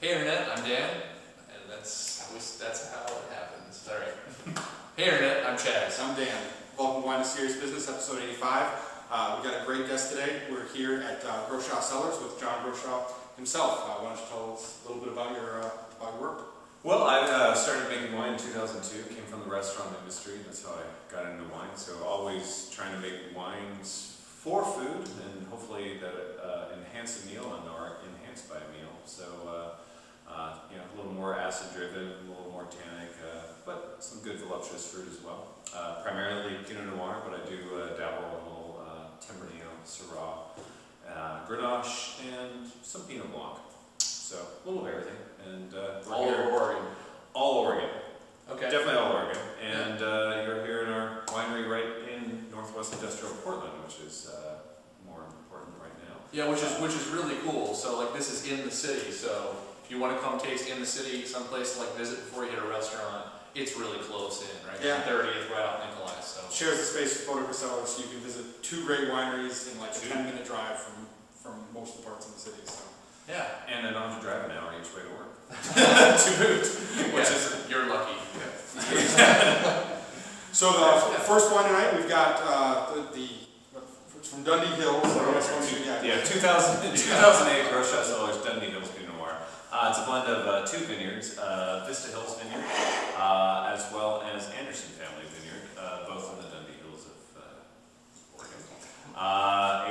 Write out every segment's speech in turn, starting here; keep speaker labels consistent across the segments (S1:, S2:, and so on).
S1: Hey Internet, I'm Dan, and that's how it happens. All right. Hey Internet, I'm Chaz.
S2: I'm Dan. Welcome to Wine to Serious Business, episode 85. We've got a great guest today. We're here at Grochau Cellars with John Grochau himself. Why don't you tell us a little bit about your work?
S3: Well, I started making wine in 2002, came from the restaurant industry, that's how I got into wine. So always trying to make wines for food and hopefully that enhance a meal and are enhanced by a meal. So, a little more acid driven, a little more tannic, but some good voluptuous fruit as well. Primarily Pinot Noir, but I do dabble in a little Tempranillo, Syrah, Grenache, and some Pinot Blanc. So a little of everything. And
S1: All over Oregon.
S3: All Oregon.
S1: Okay.
S3: Definitely all Oregon. And you're here in our winery right in Northwest Industrial Portland, which is more important right now.
S1: Yeah, which is really cool. So like this is in the city. So if you want to come taste in the city, someplace to like visit before you hit a restaurant, it's really close in, right?
S2: Yeah.
S1: 30th right off Nicolai. So
S2: Shares the space with Commuter Cuvee, so you can visit two great wineries in like a 10-minute drive from most of the parts of the city. So.
S1: yeah.
S3: And I don't have to drive an hour each way to work.
S1: To boot. Which is you're lucky.
S2: So the first wine tonight, we've got it's from Dundee Hills.
S3: Yeah, 2008 Grochau Cellars Dundee Hills Pinot Noir. It's a blend of two vineyards, Vista Hills Vineyard, as well as Anderson Family Vineyard, both in the Dundee Hills of Oregon.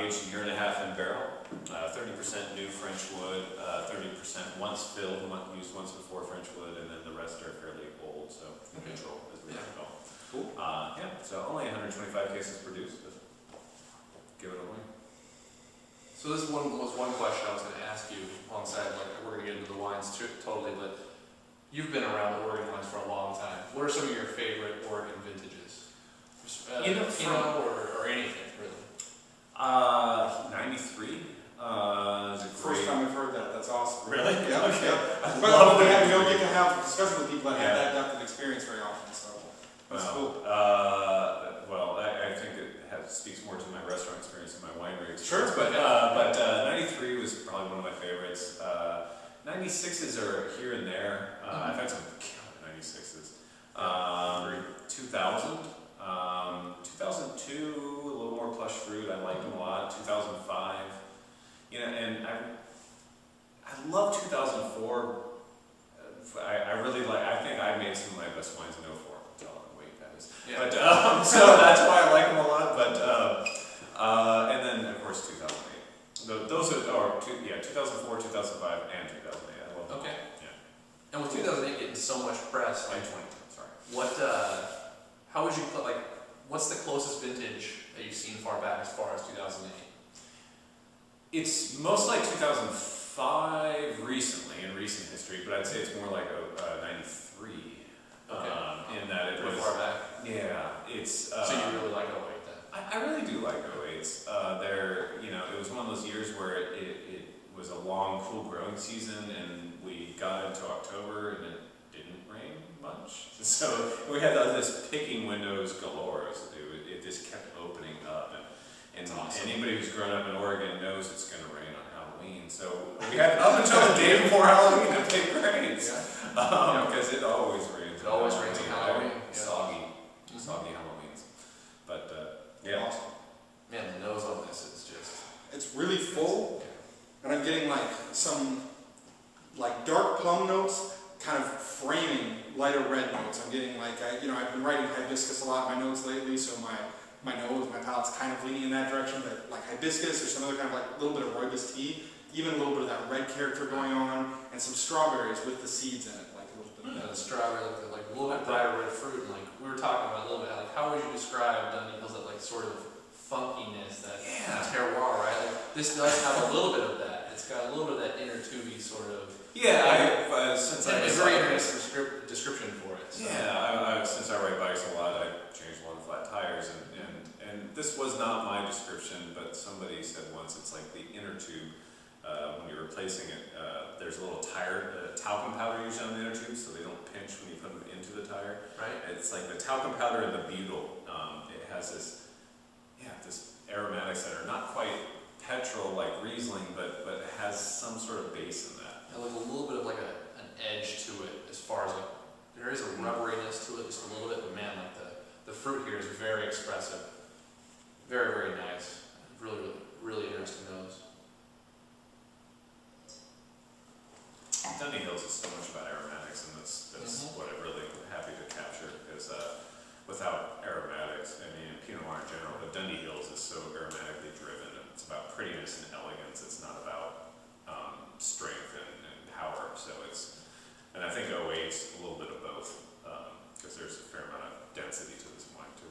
S3: Aged a year and a half in barrel, 30% new French wood, 30% once filled, used once before French wood, and then the rest are fairly old, so neutral as we call it.
S2: Cool.
S3: So only 125 cases produced, but give it away.
S1: So this was one question I was going to ask you alongside, like we're going to get into the wines totally, but you've been around Oregon wines for a long time. What are some of your favorite Oregon vintages? Pinot or anything, really?
S3: 93.
S2: First time we've heard that. That's awesome.
S3: Really?
S2: Yeah.
S3: Okay.
S2: Yeah. But we don't get to have discussion with people that have that depth of experience very often. So that's cool.
S3: I think it speaks more to my restaurant experience and my winery experience.
S2: Sure.
S3: But 93 was probably one of my favorites. 96s are here and there. I've had some killer 96s. 2000. 2002, a little more plush fruit. I liked them a lot. 2005. And I love 2004. I really like. I think I made some of my best wines in 04. Wait, that is. Yeah. But so that's why I like them a lot. But and then of course 2008. Those are 2004, 2005, and 2008. I love them.
S1: Okay.
S3: Yeah.
S1: And with 2008 getting so much press, like
S3: 2010. Sorry.
S1: what? How would you put like? What's the closest vintage that you've seen far back as far as 2008?
S3: It's most like 2005 recently, in recent history, but I'd say it's more like a 93.
S1: Okay.
S3: In that it
S1: Pretty
S3: was
S1: far back. Yeah,
S3: it's.
S1: So you really like 08 then?
S3: I really do like 08s. It was one of those years where it was a long, cool growing season, and we got into October and it didn't rain much. So we had this picking windows galore. It just kept opening up. And
S1: awesome.
S3: Anybody who's grown up in Oregon knows it's going to rain on Halloween. So we had up until the day before Halloween to pick grapes. Because it always rains.
S1: It always rains on Halloween.
S3: Soggy Halloweens. But yeah.
S2: Awesome.
S1: Man, the nose on this is just.
S2: It's really full, and I'm getting like some dark plum notes, kind of framing lighter red notes. I'm getting like I've been writing hibiscus a lot in my notes lately, so my palate's kind of leaning in that direction, but like hibiscus or some other kind of like little bit of rooibos tea, even a little bit of that red character going on, and some strawberries with the seeds in it, like a little bit of that.
S1: The strawberry, like a little bit brighter red fruit, and like we were talking about a little bit, like how would you describe Dundee Hills, that like sort of funkiness, that terroir, right? Like this does have a little bit of that. It's got a little bit of that inner tubey sort of.
S3: Yeah, since I
S1: it's a very interesting description for it. So.
S3: Yeah, since I ride bikes a lot, I changed a lot of flat tires, and this was not my description, but somebody said once it's like the inner tube. When you're replacing it, there's a little talcum powder usually on the inner tube, so they don't pinch when you put them into the tire.
S1: Right.
S3: It's like the talcum powder and the butyl. It has this aromatics that are not quite petrol like Riesling, but it has some sort of base in that.
S1: And like a little bit of like a
S3: Dundee Hills is so much about aromatics, and that's what I'm really happy to capture, because without aromatics, I mean, Pinot Noir in general, but Dundee Hills is so aromatically driven. It's about prettiness and elegance. It's not about strength and power. So and I think 08's a little bit of both, because there's a fair amount of density to this wine too.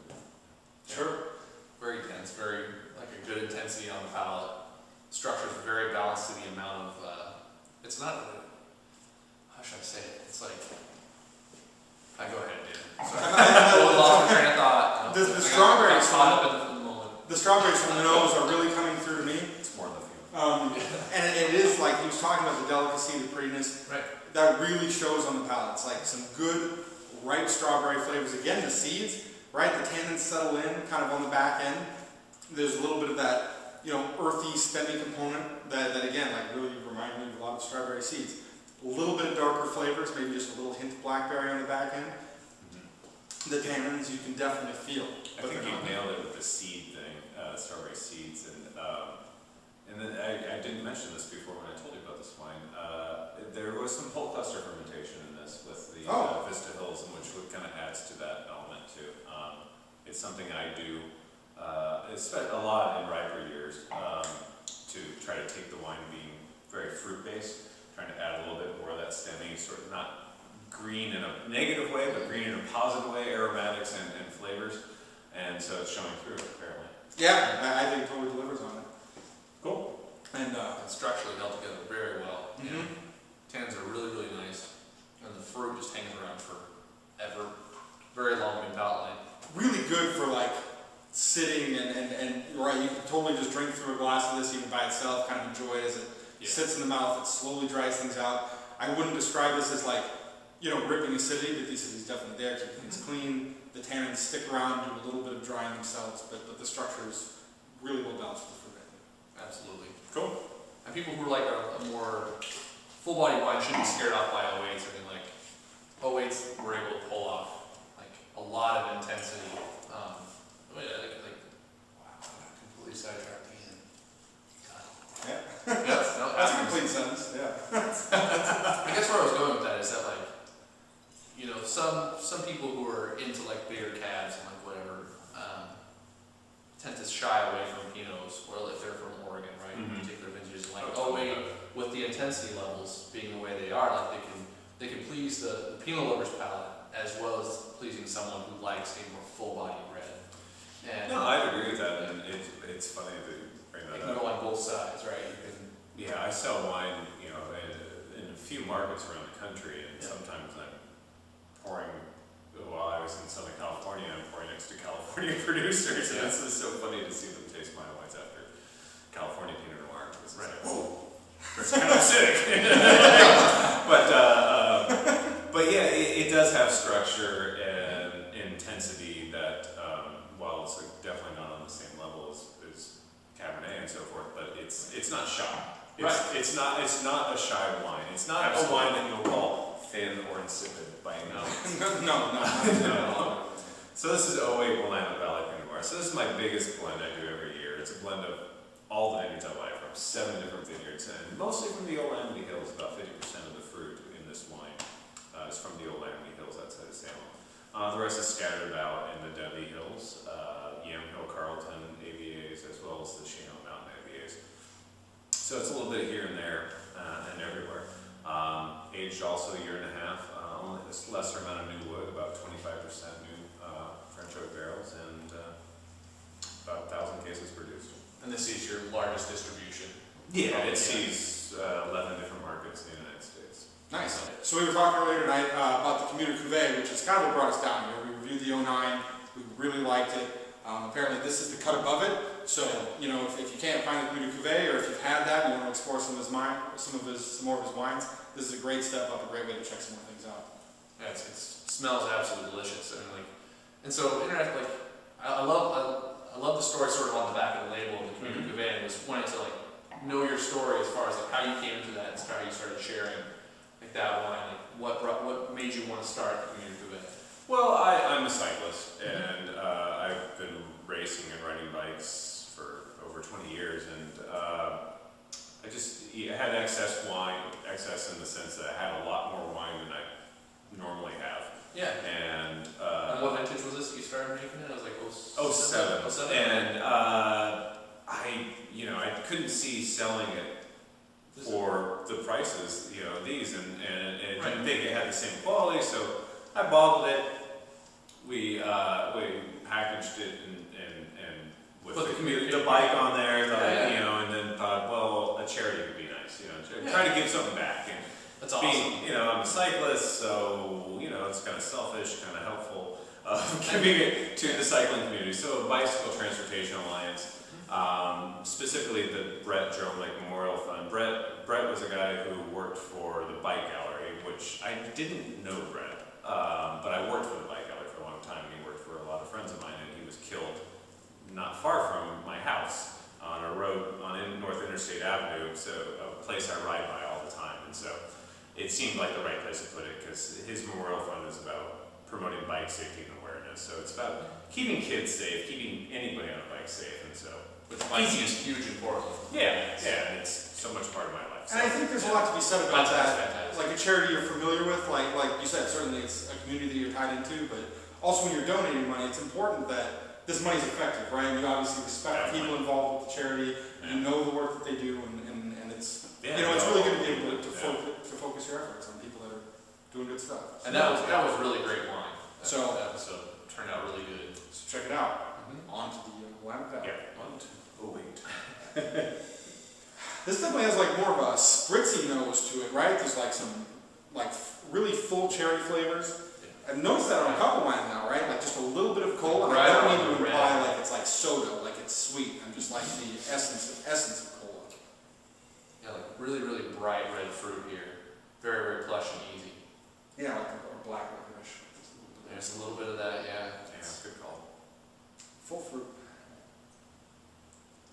S1: Sure. Very dense, very, like a good intensity on the palate. Structure is very balanced to the amount of, it's not, how should I say it? It's like, go ahead, Dan. Sorry. I lost my train of thought.
S2: The strawberries,
S1: got caught up in the moment.
S2: the strawberries from the nose are really coming through to me.
S3: It's more than the feeling.
S2: And it is like he was talking about the delicacy, the prettiness.
S1: Right.
S2: That really shows on the palate. It's like some good, ripe strawberry flavors. Again, the seeds, right? The tannins settle in kind of on the back end. There's a little bit of that, earthy, stemmy component that again, like really remind me of a lot of strawberry seeds. A little bit of darker flavors, maybe just a little hint of blackberry on the back end. The tannins you can definitely feel.
S3: I think you nailed it with the seed thing, strawberry seeds, and then I didn't mention this before when I told you about this wine. There was some whole cluster fermentation in this with the Vista Hills, which kind of adds to that element too. It's something I do. It's spent a lot in riper years to try to take the wine being very fruit based, trying to add a little bit more of that stemmy, sort of not green in a negative way, but green in a positive way, aromatics and flavors, and so it's showing through apparently.
S2: Yeah, I think it totally delivers on it.
S3: Cool.
S2: And
S1: Structurally held together very well.
S2: Mhm.
S1: Tannins are really, really nice. And the fruit just hangs around forever. Very long in palate line.
S2: really good for like sitting and right, you can totally just drink through a glass of this even by itself, kind of enjoy it as it sits in the mouth, it slowly dries things out. I wouldn't describe this as like, ripping acidity, but the acidity is definitely there, keeping things clean. The tannins stick around, do a little bit of drying themselves, but the structure is really well balanced with the fruit, I think.
S1: Absolutely.
S2: Cool.
S1: And people who like a more full body wine shouldn't be scared off by 08s. I mean, like, 08s were able to pull off like a lot of intensity. Wow, I got completely sidetracked again.
S2: Yeah.
S1: Yes, no,
S2: That's a complete sentence, yeah.
S1: I guess where I was going with that is that like, some people who are into like bigger cabs and like whatever, tend to shy away from Pinots, or if they're from Oregon, right? Particular vintages, like, with the intensity levels being the way they are, like they can please the Pinot lover's palate as well as pleasing someone who likes a more full body red. And
S3: No, I agree with that, and it's funny that you bring
S1: it
S3: that
S1: can
S3: up.
S1: go on both sides, right?
S3: Yeah, I sell wine, in a few markets around the country, and sometimes I'm pouring. While I was in Southern California, I'm pouring next to California producers, and it's just so funny to see them taste my wines after California Pinot Noir. It's like, whoa, it's kind of sick. But yeah, it does have structure and intensity that, while it's definitely not on the same level as Cabernet and so forth, but it's not shy. It's not a shy wine. It's not a wine that you'll call thin or insipid by any means.
S2: No.
S3: So this is 08 Willamette Valley Pinot Noir. So this is my biggest blend I do every year. It's a blend of all the vineyards I buy from, 7 different vineyards, and mostly from the Old Amity Hills. About 50% of the fruit in this wine is from the Old Amity Hills outside of Salem. The rest is scattered about in the Dundee Hills, Yamhill, Carlton, AVAs, as well as the Chino Mountain AVAs. So it's a little bit here and there and everywhere. Aged also a year and a half. Only this lesser amount of new wood, about 25% new French oak barrels, and about 1,000 cases produced.
S1: And this is your largest distribution.
S3: Yeah, it sees 11 different markets in the United States.
S2: Nice. So we were talking earlier tonight about the Commuter Cuvee, which is kind of what brought us down here. We reviewed the 09, we really liked it. Apparently this is the cut above it. So, if you can't find the Commuter Cuvee, or if you've had that and you want to explore some more of his wines, this is a great step up, a great way to check some more things out.
S1: Yeah, it smells absolutely delicious. And so I love the story sort of on the back of the label of the Commuter Cuvee, and was wanting to know your story as far as how you came into that and how you started sharing that wine. What made you want to start the Commuter Cuvee?
S3: Well, I'm a cyclist, and I've been racing and riding bikes for over 20 years, and I had excess wine, excess in the sense that I had a lot more wine than I normally have.
S1: Yeah.
S3: And
S1: what vintage was this you started making it? I was like,
S3: oh, 07.
S1: 07.
S3: And I couldn't see selling it for the prices, these, and I didn't think it had the same quality, so I bottled it. We packaged it and with
S1: Put
S3: the bike on there,
S1: yeah.
S3: and then thought, well, a charity would be nice, try to give something back. And
S1: that's awesome.
S3: I'm a cyclist, so it's kind of selfish, kind of helpful, giving it to the cycling community. So Bicycle Transportation Alliance. Specifically the Brett Jerome Lake Memorial Fund. Brett was a guy who worked for the Bike Gallery, which I didn't know Brett, but I worked for the Bike Gallery for a long time. He worked for a lot of friends of mine, and he was killed not far from my house on a road on North Interstate Avenue, so a place I ride by all the time. And so it seemed like the right place to put it, because his Memorial Fund is about promoting bike safety and awareness. So it's about keeping kids safe, keeping anybody on a bike safe, and so.
S1: Biking is huge in Portland.
S3: Yeah, and it's so much part of my life. So.
S2: And I think there's a lot to be said about that.
S1: Fantastic.
S2: Like a charity you're familiar with, like you said, certainly it's a community that you're tied into, but also when you're donating money, it's important that this money's effective, right? And you obviously respect the people involved with the charity, you know the work that they do, and it's, it's really good to be able to focus your efforts on people that are doing good stuff. So
S1: and that was really great wine.
S2: So
S1: that episode turned out really good.
S2: So check it out. On to the Willamette Valley.
S3: Yeah. Oh wait.
S2: This definitely has like more of a spritzy nose to it, right? There's like some really full cherry flavors. I've noticed that on a couple wines now, right? Like just a little bit of cola.
S1: Right,
S2: I don't mean to
S1: red.
S2: imply like it's like soda, like it's sweet. I'm just like the essence of cola.
S1: Yeah, like really, really bright red fruit here. Very, very plush and easy.
S2: Yeah, like a black licorice.
S1: There's a little bit of that, yeah.
S3: Yeah, good call.
S2: Full fruit.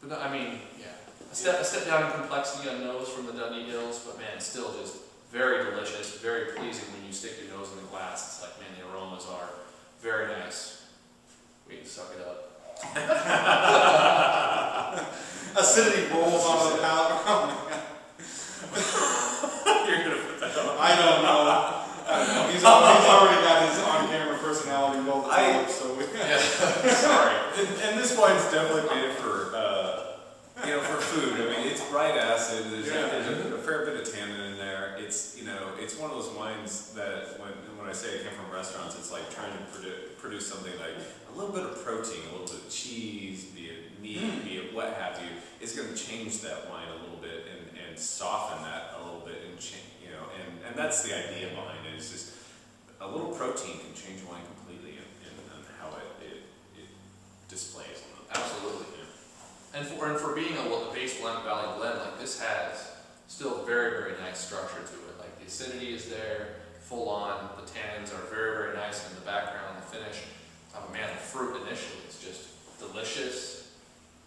S1: But no, I mean, yeah. A step down in complexity on nose from the Dundee Hills, but man, still just very delicious, very pleasing when you stick your nose in the glass. It's like, man, the aromas are very nice. Wait, suck it up.
S2: Acidity rolls onto the palate. Oh my god.
S3: You're gonna put that on.
S2: I don't know. He's already got his on-camera personality well developed, so
S1: Sorry.
S3: And this wine's definitely made for for food. I mean, it's bright acid. There's a fair bit of tannin in there. It's it's one of those wines that when I say it came from restaurants, it's like trying to produce something like a little bit of protein, a little bit of cheese, be it meat, be it what have you. It's going to change that wine a little bit and soften that a little bit and and that's the idea behind it. It's just a little protein can change wine completely in how it displays.
S1: Absolutely. And for being a base Willamette Valley blend, like this has still very, very nice structure to it. Like the acidity is there, full on. The tannins are very, very nice in the background. The finish, man, the fruit initially is just delicious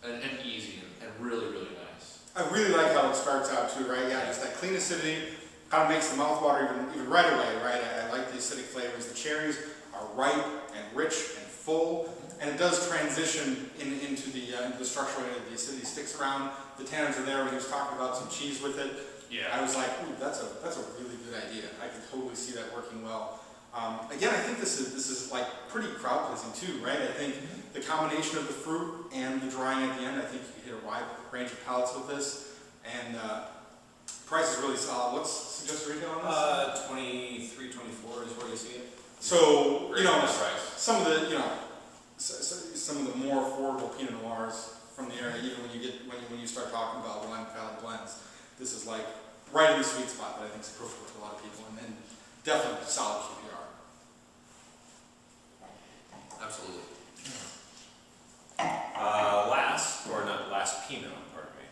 S1: and easy and really, really nice.
S2: I really like how it starts out too, right? Yeah, just that clean acidity kind of makes the mouth water even right away, right? I like the acidic flavors. The cherries are ripe and rich and full, and it does transition into the structure way the acidity sticks around. The tannins are there. When he was talking about some cheese with it, I was like, ooh, that's a really good idea. I can totally see that working well. Again, I think this is like pretty crowd pleasing too, right? I think the combination of the fruit and the drying at the end, I think you can hit a wide range of palates with this, and price is really solid. What's suggested retail on this?
S3: 23, 24 is where you see it.
S2: So
S1: Price.
S2: some of the some of the more affordable Pinot Noirs from the area, even when you start talking about Willamette Valley blends, this is like right in the sweet spot that I think is approachable to a lot of people, and then definitely solid QPR.
S1: Absolutely.
S3: Last Pinot, pardon me.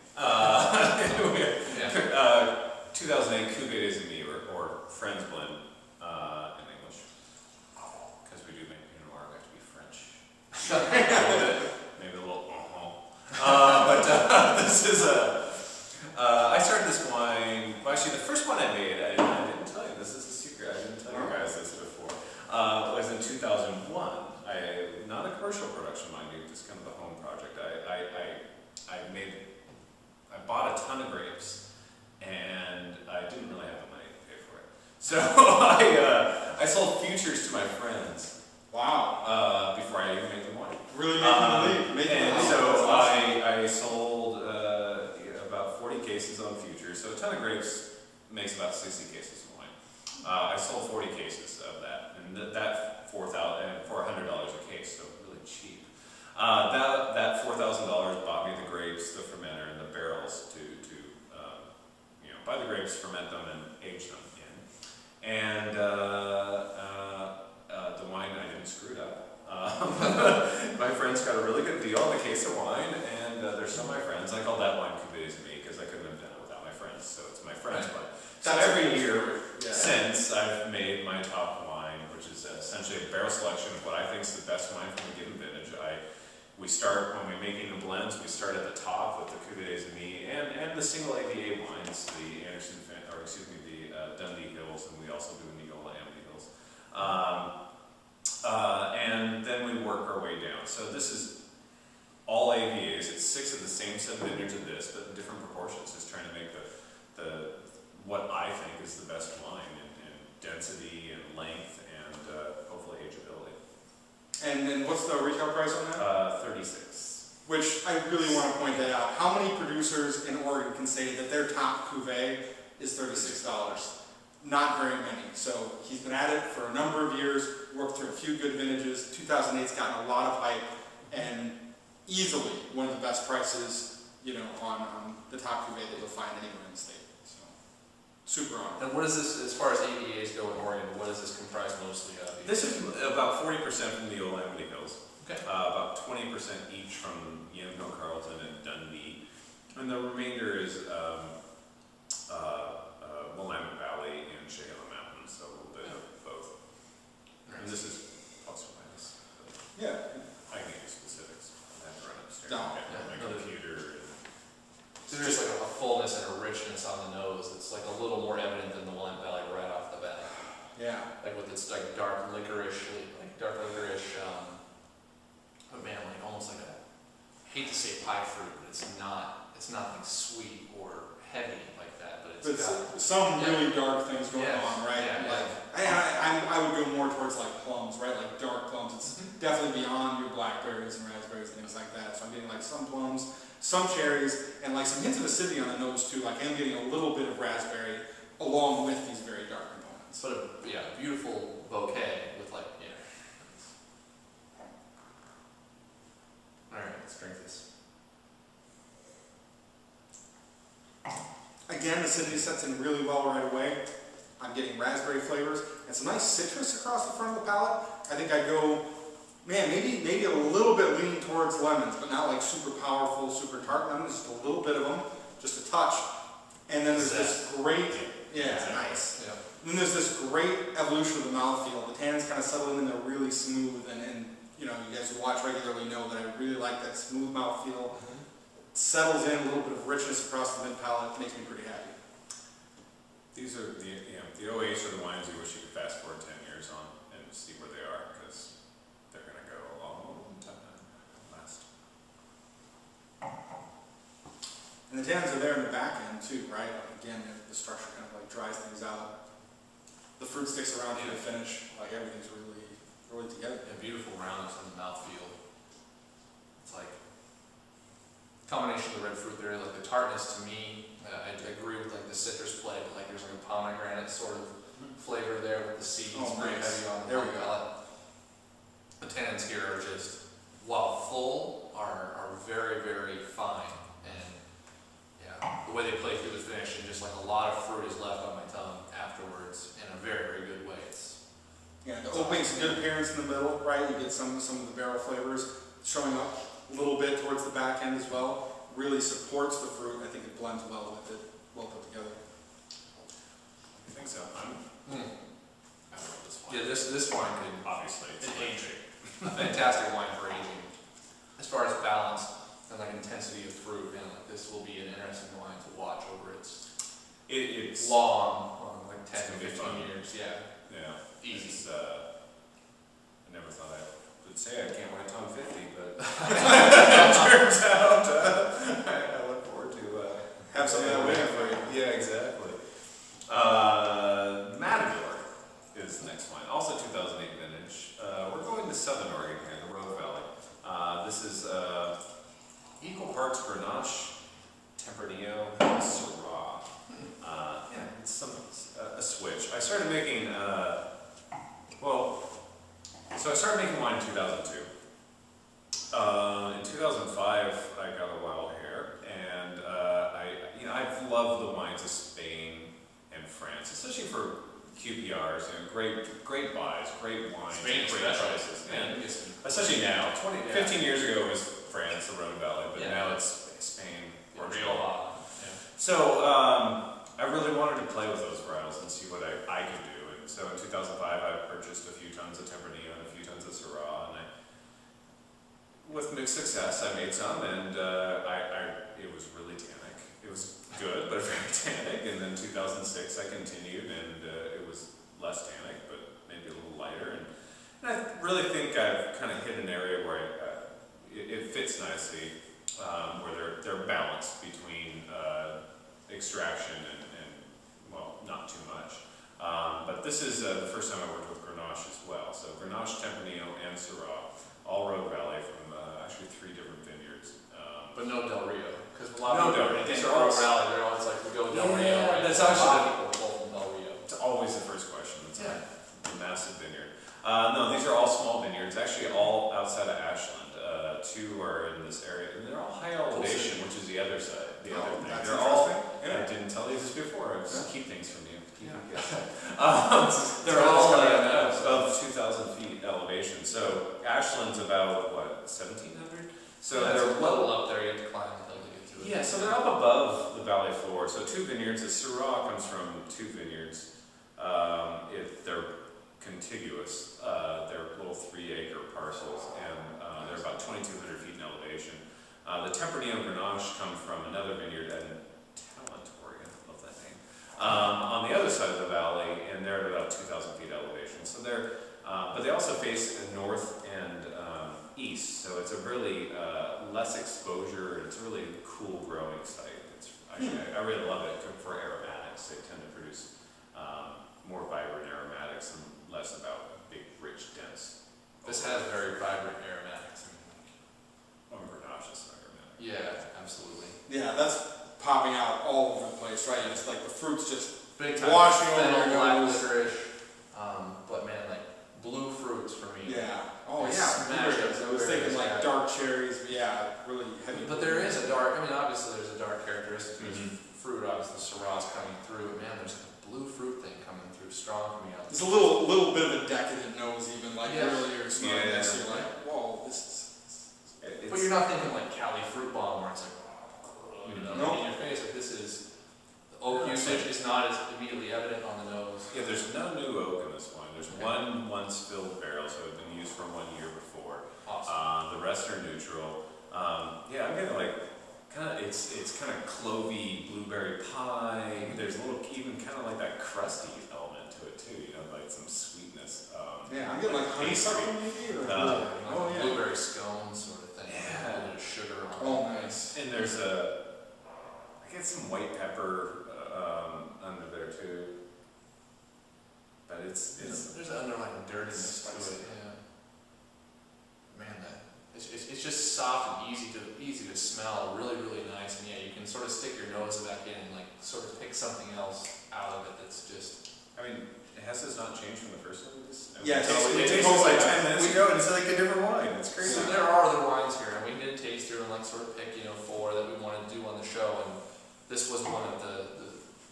S3: 2008 Cuvée des Amis, or Friends blend in English. Because we do make Pinot Noir, we have to be French. Maybe a little but this is I started this wine, well actually the first one I made, I didn't tell you, this is a secret, I didn't tell you guys this before, was in 2001. Not a commercial production, mind you, just kind of a home project. I bought a ton of grapes So I sold futures to my friends before I even made the wine.
S2: Really making the leap.
S3: And so I sold about 40 cases on futures. So a ton of grapes makes about 60 cases of wine. I sold 40 cases of that, and that $400 a case, so really cheap. That $4,000 bought me the grapes, the fermenter, and the barrels to buy the grapes, ferment them, and age them in. And the wine, I didn't screw it up. My friends got a really good deal on a case of wine, and they're still my friends. I call that wine Cuvee to me because I couldn't have done it without my friends, so it's my friends' wine. So every year since, I've made my top wine, which is essentially a barrel selection of what I think is the best wine from a given vintage. We start, when we're making the blends, we start at the top with the Cuvée des Amis and the single AVA wines, the Dundee Hills, and we also do Neola Amity Hills. And then we work our way down. So this is all AVAs. It's 6 of the same 7 vineyards of this, but in different proportions, just trying to make the what I think is the best wine in density and length and hopefully ageability.
S2: And then what's the retail price on that?
S3: 36.
S2: Which I really want to point that out. How many producers in Oregon can say that their top cuvee is $36? Not very many. So he's been at it for a number of years, worked through a few good vintages. 2008's gotten a lot of hype, and easily one of the best prices, on the top cuvee that you'll find anywhere in the state. So super honored.
S1: And what is this, as far as AVAs go in Oregon, what does this comprise mostly of?
S3: This is about 40% from the Neola Amity Hills.
S1: Okay.
S3: About 20% each from Yamhill, Carlton, and Dundee. And the remainder is Willamette Valley and Chehalis Mountains, so a little bit of both.
S1: Nice.
S3: And this is plus or minus.
S2: Yeah.
S3: I can give you specifics. I have to run upstairs.
S2: No.
S3: and get my computer.
S1: So there's like a fullness and a richness on the nose that's like a little more evident than the Willamette Valley right off the bat.
S2: Yeah.
S1: Like with its like dark licorice, but man, like almost like I hate to say pie fruit, but it's not like sweet or heavy like that, but
S2: But
S1: got
S2: some really dark things going on, right?
S1: Yeah,
S2: like I would go more towards like plums, right? Like dark plums. It's definitely beyond your blackberries and raspberries and things like that. So I'm getting like some plums, some cherries, and like some hints of acidity on the nose too. Like I'm getting a little bit of raspberry along with these very dark components.
S1: but a beautiful bouquet with like All right, let's drink this.
S2: Again, acidity sets in really well right away. I'm getting raspberry flavors and some nice citrus across the front of the palate. I think I go, maybe a little bit leaning towards lemons, but not like super powerful, super tart lemons, just a little bit of them, just a touch. And then there's this great, nice.
S1: Yeah.
S2: And then there's this great evolution of the mouthfeel. The tannins kind of settle in, they're really smooth, and you guys who watch regularly know that I really like that smooth mouthfeel. Settles in a little bit of richness across the mid palate, makes me pretty happy.
S3: These are the OAs are the wines you wish you could fast forward 10 years on and see where they are, because they're going to go a long time last.
S2: And the tannins are there in the back end too, right? Again, the structure kind of like dries things out. The fruit sticks around to the finish. Like everything's really together.
S1: A beautiful roundness in the mouthfeel. It's like combination of the red fruit there, like the tartness to me. I agree with like the citrus play, but like there's like a pomegranate sort of flavor there with the seeds very heavy on the palate. The tannins here are just, while full, are very, very fine, and the way they play through the finish, and just like a lot of fruit is left on my tongue afterwards in a very, very good way.
S2: The oak makes a good appearance in the middle, right? You get some of the barrel flavors showing up a little bit towards the back end as well. Really supports the fruit. I think it blends well with it, well put together.
S3: I think so. I love this wine.
S1: Yeah, this wine could
S3: Obviously, it's
S1: age. A fantastic wine for aging. As far as balance and like intensity of fruit, and like this will be an interesting wine to watch over its long, like 10 to 15 years.
S3: Yeah.
S1: Easy.
S3: I never thought I would say I can't wait till I'm 50, but it turns out I look forward to
S2: have something that way for you.
S3: Yeah, exactly. Matador. switch. I started making, so I started making wine in 2002. In 2005, I got a wild hair, and I've loved the wines of Spain and France, especially for QPRs, great buys, great wines,
S1: Spain
S3: great prices. And
S1: Yeah.
S3: especially now, 15 years ago it was France, the Rhone Valley, but
S1: Yeah.
S3: now it's Spain, Portugal.
S1: Rioja.
S3: So I really wanted to play with those varietals and see what I could do. And so in 2005, I purchased a few tons of Tempranillo and a few tons of Syrah, and with mixed success, I made some, and it was really tannic. It was good, but very tannic. And then 2006, I continued, and it was less tannic, but maybe a little lighter. And I really think I've kind of hit an area where it fits nicely, where they're balanced between extraction and well, not too much. But this is the first time I worked with Grenache as well. So Grenache, Tempranillo, and Syrah, all Rhone Valley from actually 3 different vineyards.
S1: But no Del Rio, because a lot
S3: No
S1: of people,
S3: Del Rio.
S1: these are all rally, they're always like, we go with Del Rio.
S3: Yeah,
S1: Right?
S3: that's
S1: A lot
S3: actually
S1: of people pull from Del Rio.
S3: It's always the first question. It's
S1: Yeah.
S3: a massive vineyard. No, these are all small vineyards, actually all outside of Ashland. 2 are in this area, and they're all high elevation, which is the other side, the other thing.
S2: That's
S3: They're all,
S2: interesting.
S3: I didn't tell you this before, I just keep things from you.
S1: They're
S3: They're
S1: all,
S3: all
S1: yeah,
S3: above 2,000 feet elevation. So Ashland's about, what, 1,700? So
S1: yeah,
S3: they're
S1: it's a level up there, you have to climb the hill to get to it.
S3: yeah, so they're up above the valley floor. So 2 vineyards. The Syrah comes from 2 vineyards. They're contiguous. They're little 3-acre parcels, and they're about 2,200 feet in elevation. The Tempranillo and Grenache come from another vineyard in Talent, Oregon. Love that name. On the other side of the valley, and they're at about 2,000 feet elevation. So they're, but they also face north and east. So it's a really less exposure. It's a really cool growing site. It's actually, I really love it for aromatics. They tend to produce more vibrant aromatics and less about big, rich, dense.
S1: This has very vibrant aromatics.
S3: Grenache is aromatic.
S1: Yeah, absolutely.
S2: Yeah, that's popping out all over the place, right? It's like the fruit's just
S1: Big time
S2: washing over
S1: fennel,
S2: your
S1: black
S2: nose.
S1: licorice, but man, like blue fruits for me.
S2: Yeah. Oh
S1: They
S2: yeah.
S1: smash
S2: Blueberries.
S1: it.
S2: I was thinking like
S1: Yeah.
S2: dark cherries, but yeah, really heavy.
S1: But there is a dark, I mean, obviously there's a dark characteristic to this
S3: Mhm.
S1: fruit, obviously the Syrah's coming through, but man, there's a blue fruit thing coming through strong for me out
S2: It's
S1: there.
S2: a little bit of a decadent nose, even like
S1: Yeah.
S2: really you're smelling
S3: Yeah.
S2: this, you're like, whoa, this is.
S1: But you're not thinking like Cali fruit bomb where it's like, you know,
S2: No.
S1: in your face, like this is, the oak usage is not as immediately evident on the nose.
S3: Yeah, there's no new oak in this wine. There's
S1: Okay.
S3: one once filled barrel, so it's been used for 1 year before.
S1: Awesome.
S3: The rest are neutral. Yeah, I'm getting like it's kind of clovey blueberry pie. There's a little even kind of like that crusty element to it too. You know, like some sweetness.
S2: Yeah, I'm getting like honeysuckle maybe, or
S3: Uh,
S1: Like
S2: oh
S1: a
S2: yeah.
S1: blueberry scone sort of thing.
S3: Yeah.
S1: A little bit of sugar on it.
S2: Oh nice.
S3: And there's I get some white pepper under there too. But it's
S1: There's an underlying dirtiness to
S2: Spicy.
S1: it, yeah. Man, it's just soft and easy to smell, really, really nice, and yeah, you can sort of stick your nose back in and like sort of pick something else out of it that's just.
S3: I mean, has this not changed from the first one?
S2: Yeah,
S3: it
S2: it's
S3: tastes like
S2: totally-
S3: 10 minutes ago, and it's like a different wine. It's crazy.
S1: So there are other wines here, and we did taste through and like sort of pick 4 that we wanted to do on the show, and this was one of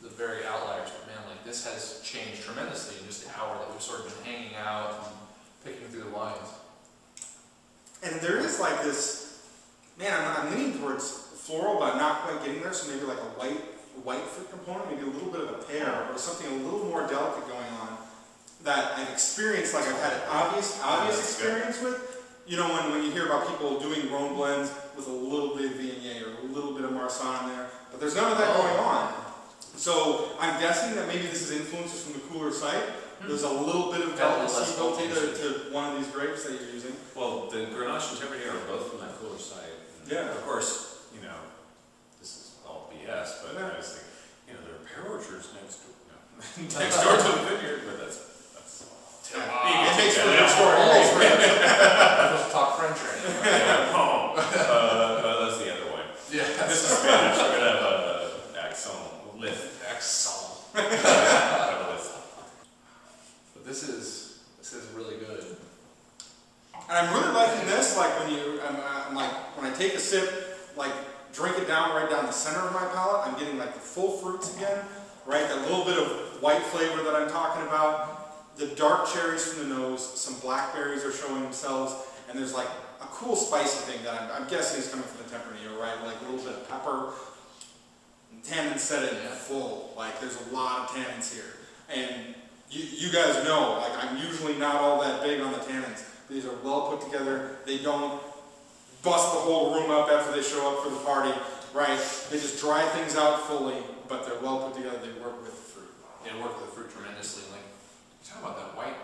S1: the very outliers. But man, like this has changed tremendously in just the hour that we've sort of been hanging out and picking through the wines.
S2: And there is like this, man, I'm leaning towards floral, but not quite getting there. So maybe like a white fruit component, maybe a little bit of a pear or something a little more delicate going on that I've experienced, like I've had an obvious experience with. You know, when you hear about people doing Rhone blends with a little bit of Viognier or a little bit of Marsanne in there, but there's none of that going on. So I'm guessing that maybe this is influences from the cooler site. There's a little bit of delicacy built into one of these grapes that you're using.
S3: Well, the Grenache and Tempranillo are both from that cooler site. And
S2: Yeah.
S3: Of course, this is all BS, but
S2: Yeah.
S3: I was thinking, there are pear orchards next door to the vineyard, but that's.
S2: It makes for a
S3: Yeah.
S2: good story. It makes for a good story.
S1: I'm supposed to talk French right now.
S3: That's the other one.
S1: Yeah.
S3: This is Spanish. We're gonna have accent lift.
S1: Excellent.
S3: Have a list.
S2: take a sip, like drink it down right down the center of my palate, I'm getting like the full fruits again, right? That little bit of white flavor that I'm talking about, the dark cherries from the nose, some blackberries are showing themselves, and there's like a cool spicy thing that I'm guessing is coming from the Tempranillo, right? Like a little bit of pepper, tannins set it full, like there's a lot of tannins here. And you guys know, like I'm usually not all that big on the tannins. These are well put together. They don't bust the whole room up after they show up for the party, right? They just dry things out fully, but they're well put together. They work with the fruit.
S1: They work with the fruit tremendously. Like, you talk about that white,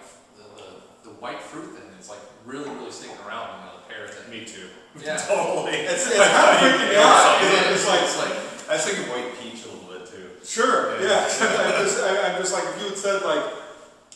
S1: the white fruit thing. It's like really sticking around. You know, the pears.
S3: Me too.
S1: Yeah.
S3: Totally.
S2: It's kind of freaking me out. It's like
S3: I was thinking white peach a little bit too.
S2: sure, yeah. I'm just like, if you had said like,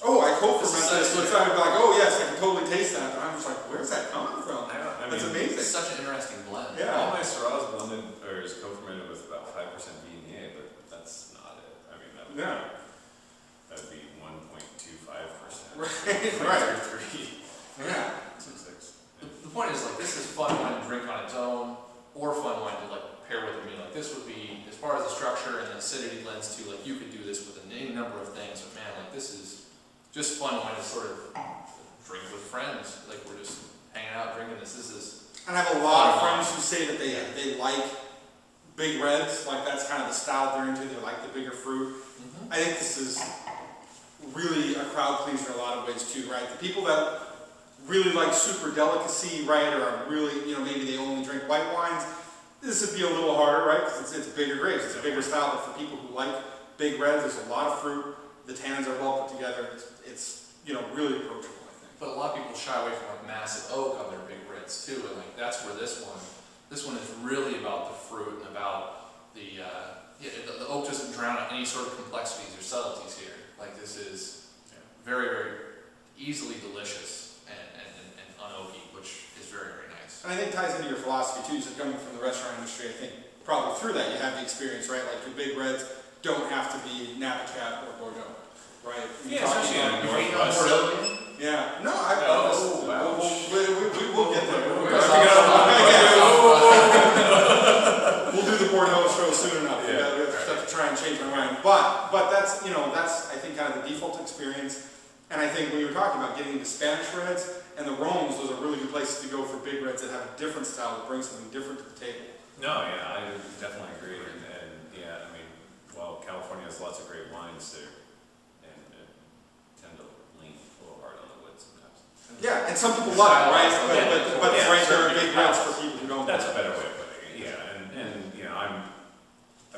S2: oh, I co-ferment this, so I'd be like, oh yes, I can totally taste that. But I'm just like, where's that coming from? That's amazing.
S1: It's such an interesting blend.
S2: Yeah.
S3: All my Syrah's blended or is co-fermented with about 5% Viognier, but that's not it. I mean, that would be 1.25%.
S2: Right.
S3: 3.
S2: Yeah.
S3: 6.
S1: The point is, like, this is fun wine to drink on its own, or fun wine to like pair with a meal. Like this would be, as far as the structure and the acidity lends to, like you could do this with any number of things. But man, like this is just fun wine to sort of drink with friends. Like we're just hanging out drinking this. This is.
S2: And I have a lot of friends who say that they like big reds, like that's kind of the style they're into. They like the bigger fruit. I think this is really a crowd pleaser in a lot of ways too, right? The people that really like super delicacy, right, or are really, you know, maybe they only drink white wines, this would be a little harder, right, because it's bigger grapes, it's a bigger style, but for people who like big reds, there's a lot of fruit, the tannins are well put together, it's you know, really approachable, I think.
S1: But a lot of people shy away from like massive oak on their big reds too, and like that's where this one is really about the fruit and about the oak doesn't drown out any sort of complexities or subtleties here. Like this is very easily delicious and unoaky, which is very nice.
S2: And I think it ties into your philosophy too, so coming from the restaurant industry, I think probably through that you have the experience, right, like your big reds don't have to be Napa Cab or Bordeaux, right?
S3: Especially in
S1: You hate on
S3: Northwest.
S1: Bordeaux?
S2: Yeah, no, we'll get there. We'll do the Bordeaux show soon enough. We have stuff to try and change my mind. But that's, you know, that's I think kind of the default experience. And I think when you were talking about getting into Spanish reds and the Romes, those are really good places to go for big reds that have a different style that brings something different to the table.
S3: No, yeah, I definitely agree. And yeah, I mean, well, California has lots of great wines there, and tend to lean a little hard on the wood sometimes.
S2: Yeah, and some people love it, right? But
S3: yeah,
S2: right, there are
S3: certainly.
S2: big reds for people who don't.
S3: That's a better way of putting it. Yeah, and you know, I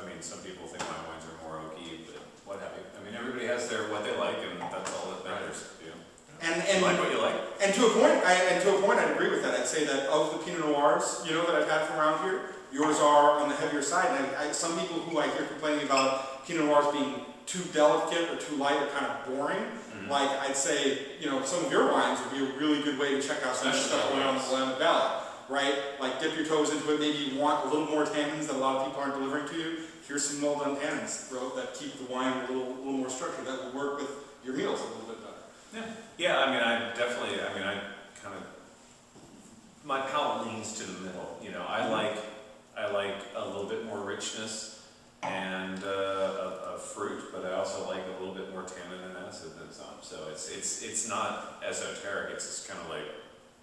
S3: mean, some people think my wines are more oaky, but what have you? I mean, everybody has what they like, and that's all that matters. You know?
S2: And
S3: you like what you like.
S2: And to a point, I'd agree with that. I'd say that of the Pinot Noirs, you know, that I've had from around here, yours are on the heavier side. And some people who I hear complaining about Pinot Noirs being too delicate or too light or kind of boring, like I'd say, you know, some of your wines would be a really good way to check out some of the stuff going on in the Willamette Valley, right? Like dip your toes into it. Maybe you want a little more tannins that a lot of people aren't delivering to you. Here's some well done tannins, bro, that keep the wine a little more structured. That will work with your meals a little bit better.
S3: Yeah. I mean, I kind of, my palate leans to the middle. You know, I like a little bit more richness and of fruit, but I also like a little bit more tannin and acid than some. So it's not esoteric. It's just kind of like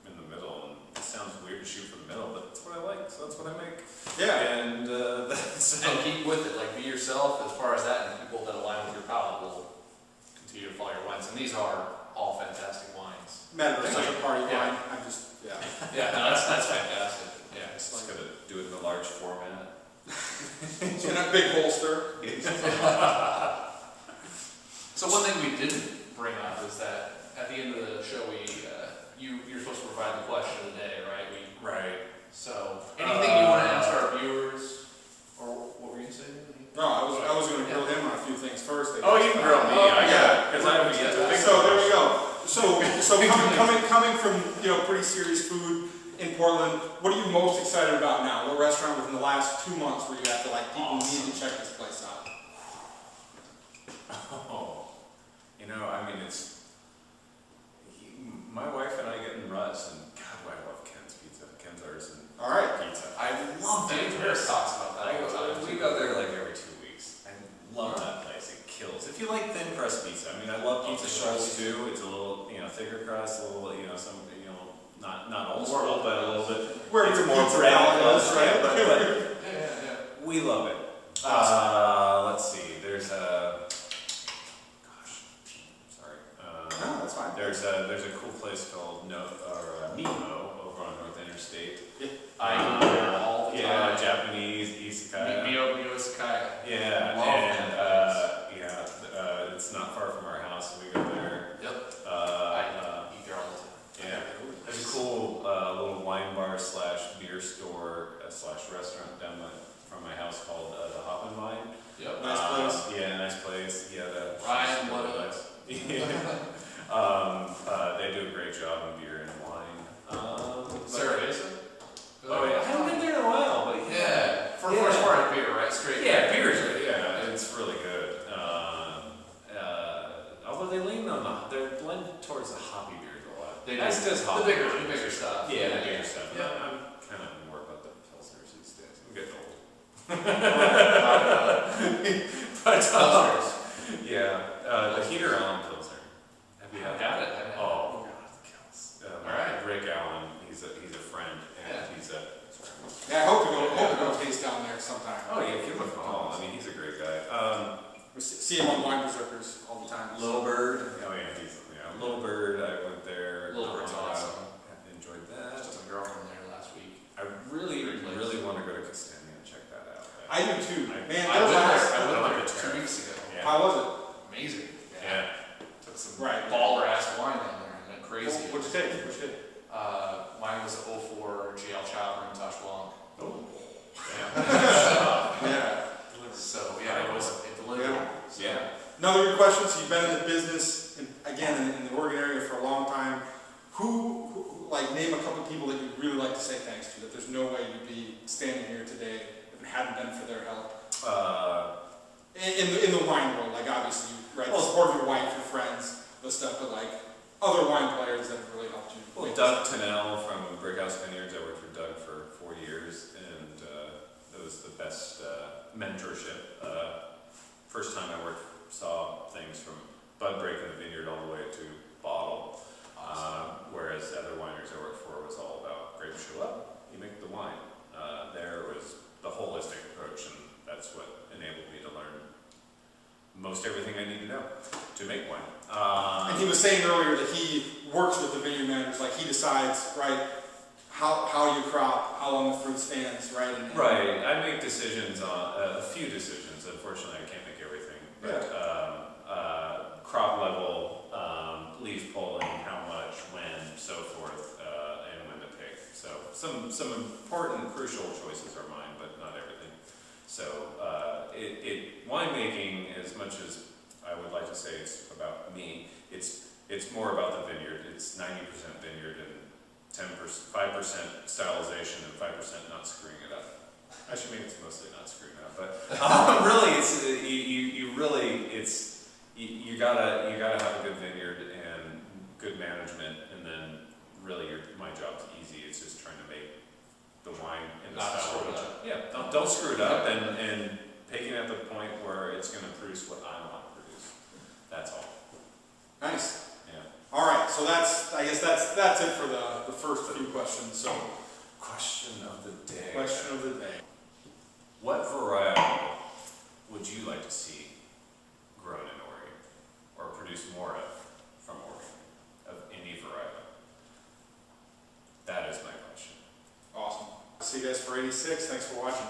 S3: in the middle. And it sounds weird to shoot for the middle, but that's what I like. So that's what I make.
S2: Yeah.
S3: And
S1: and keep with it. Like be yourself as far as that, and people that align with your palate will continue to follow your wines. And these are all fantastic wines.
S2: Matador is such a party
S1: Yeah.
S2: wine. I'm just,
S1: Yeah, no, that's fantastic. Yeah.
S3: it's just gotta do it in a large format.
S2: in a big holster.
S1: So one thing we didn't bring up is that at the end of the show, you're supposed to provide the question of the day, right?
S3: Right.
S1: So anything you want to ask our viewers, or what were you saying?
S2: No, I was going to grill him on a few things first. I
S3: Oh,
S2: guess.
S3: you can grill me. Because I haven't yet to think.
S2: So there we go. So coming from, you know, pretty serious food in Portland, what are you most excited about now? What restaurant within the last 2 months where you have to like people need to check this place out?
S3: Oh, you know, I mean, my wife and I get in ruts, and God, I love Ken's Pizza, Ken's Artisan
S2: All right.
S3: Pizza. it's a Schultz too. It's a little, thicker crust, a little, some, not old
S1: More
S3: school, but a little bit.
S2: Where
S3: It's
S2: your
S3: more
S2: pizza
S3: bread
S2: palate
S3: crust,
S2: is,
S3: right?
S2: right?
S1: Yeah.
S3: We love it. Let's see. There's a. Gosh, sorry.
S2: No, that's fine.
S3: There's a cool place called Nemo over on North Interstate.
S1: I go there all the time.
S3: Yeah, Japanese izakaya.
S1: Mio Izakaya.
S3: Yeah,
S1: Love
S3: and
S1: that
S3: it's not far from our house, so we go there.
S1: Yep. I eat there all the time.
S3: Yeah, there's a cool little wine bar / beer store / restaurant down from my house called the Hop and Vine.
S1: Yep.
S2: Nice place.
S3: Yeah, nice place. Yeah,
S1: Ryan,
S3: really
S1: what
S3: nice. They do a great job in beer and wine.
S1: Sarah Mason?
S3: Oh yeah, I haven't been there in a while, but
S1: Yeah. For
S3: Yeah.
S1: first part of beer, right? Straight.
S3: yeah, beer's good. Yeah, it's really good. Although they lean on they're blend towards the hoppy beers a lot.
S1: They
S3: As
S1: do.
S3: does
S1: The
S3: hoppy.
S1: bigger stuff.
S3: Yeah, the bigger stuff.
S1: Yeah.
S3: I'm kind of more about the pilsners these days. I'm getting old. But yeah, the Heater Allen Pilsner. Have you had
S1: Got
S3: that?
S1: it.
S3: Oh God, it kills.
S1: Alright.
S3: Rick Allen, he's a friend, and
S1: Yeah.
S3: he's a.
S2: Yeah, I hope to go taste down there sometime.
S3: Oh yeah, give him a call. I mean, he's a great guy.
S2: We see him on Wine Berserkers all the time.
S3: Little Bird. Oh yeah, Little Bird. I went there.
S1: Little Bird's awesome.
S3: Enjoyed
S1: I
S3: that.
S1: just took a girlfriend there last week.
S3: I really
S1: Great place.
S3: want to go to Castania and check that out.
S2: I do too. Man,
S1: I went
S2: last.
S1: there. I went
S3: love
S1: there
S3: it
S1: 2
S3: there.
S1: weeks ago.
S3: Yeah.
S2: How was it?
S1: Amazing.
S3: Yeah.
S1: Took some
S2: Right.
S1: baller ass wine down there and went crazy.
S2: What'd you take?
S1: Mine was an 04 GL Chopper in Touch Blanc.
S3: Oh.
S2: Yeah.
S1: So yeah, it delivered.
S2: Yeah.
S1: So,
S3: Yeah.
S2: Another good question. So you've been in the business, in the Oregon area for a long time. Who, name a couple people that you'd really like to say thanks to, that there's no way you'd be standing here today if it hadn't been for their help? In the wine world, obviously, right? The support of your wife, your friends, the stuff, but other wine players that have really helped you.
S3: Well, Doug Tennell from Brickhouse Vineyards. I worked for Doug for 4 years, and it was the best mentorship. First time I saw things from bud breaking the vineyard all the way to bottle. Whereas other wineries I worked for was all about grapes show up, you make the wine. There was the holistic approach, and that's what enabled me to learn most everything I need to know to make wine.
S2: And he was saying earlier that he works with the vineyard managers, he decides, right, how you crop, how long the fruit stands, right?
S3: Right, I make decisions on a few decisions. Unfortunately, I can't make everything. But crop level, leaf pulling, how much, when, so forth, and when to pick. So some important, crucial choices are mine, but not everything. So winemaking, as much as I would like to say it's about me, it's more about the vineyard. It's 90% vineyard and 5% stylization and 5% not screwing it up. Actually, maybe it's mostly not screwing it up, but really, you gotta have a good vineyard and good management, and then really my job's easy. It's just trying to make the wine in the
S1: Not
S3: style.
S1: screw it up.
S3: Yeah, don't screw it up, and taking it at the point where it's going to produce what I want to produce. That's all.
S2: Nice.
S3: Yeah.
S2: All right, so I guess that's it for the first few questions. So,
S3: Question of the day.
S2: question of the day.
S3: What varietal would you like to see grown in Oregon, or produce more of from Oregon, of any varietal? That is my question.
S2: Awesome. See you guys for 86. Thanks for watching.